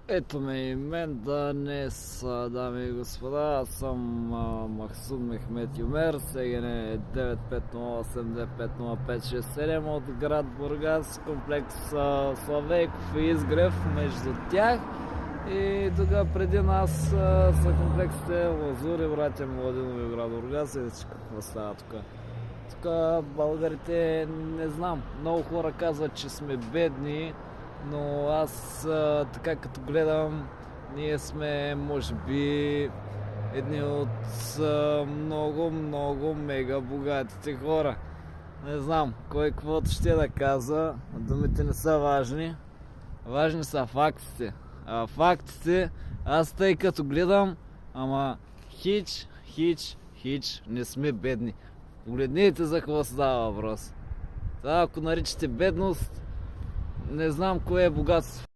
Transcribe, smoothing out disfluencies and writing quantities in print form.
Ето ме и мен днес, дами и господа, аз съм Махсуд Мехмет Юмер, СГН 9508-950567 от град Бургас, комплекс Славейков и Изгрев между тях. И тук преди нас са комплексите Лазур и братя Младинови в град Бургас. И какво става тук? Тук българите, не знам, много хора казват, че сме бедни, но аз така като гледам, ние сме може би едни от много мега богатите хора. Не знам, кой каквото ще да казва, думите не са важни. Важни са фактите. А фактите, аз тъй като гледам, ама хич не сме бедни. Погледнете за какво става въпрос. Това, ако наричате бедност, не знам кое е богатство.